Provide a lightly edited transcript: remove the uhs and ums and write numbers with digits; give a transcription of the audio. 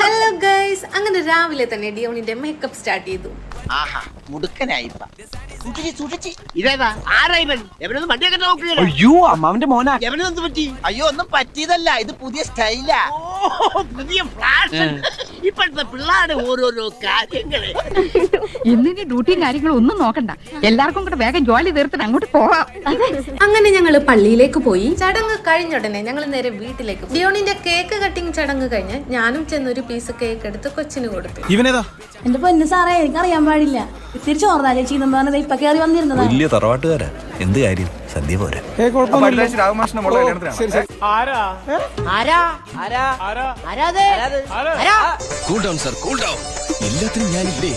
Hello guys, അങ്ങനെ രാവിലെ തന്നെ ഡിയോണിന്റെ മേക്കപ്പ് സ്റ്റാർട്ട് ചെയ്തു. അയ്യോ അമ്മാവന്റെ മോനാ. അയ്യോ ഒന്നും പറ്റിയതല്ല, ഇത് പുതിയ സ്റ്റൈലാ. പുതിയ ഫാഷൻ. ഇപ്പോഴത്തെ പിള്ളേരുടെ ഓരോരോ കാര്യങ്ങള്. ഇന്നിനി ഡ്യൂട്ടിയും കാര്യങ്ങളും ഒന്നും നോക്കണ്ട, എല്ലാവർക്കും കൂടെ വേഗം ജോലി തീർത്തിട്ട് അങ്ങോട്ട് പോവാം. അങ്ങനെ ഞങ്ങള് പള്ളിയിലേക്ക് പോയി. ചടങ്ങ് കഴിഞ്ഞുടനെ ഞങ്ങൾ നേരെ വീട്ടിലേക്ക്. ഡിയോണിന്റെ കേക്ക് കട്ടിങ് ചടങ്ങ് കഴിഞ്ഞ് ഞാനും ചെന്നൊരു പീസ് കേക്ക് എടുത്ത് കൊച്ചിന് കൊടുത്തു. എന്റെ പൊന്നു സാറേ, എനിക്കറിയാൻ പാടില്ല. ഇത്തിരി ചോർന്നാ ചേച്ചി പറഞ്ഞത് ഇപ്പൊ കയറി വന്നിരുന്നതാ. വലിയ തറവാട്ടുകാരാ. എന്ത് കാര്യം, സദ്യ പോരാ. ആരാ cool down sir, cool down. എല്ലാത്തിനും ഞാനില്ലേ.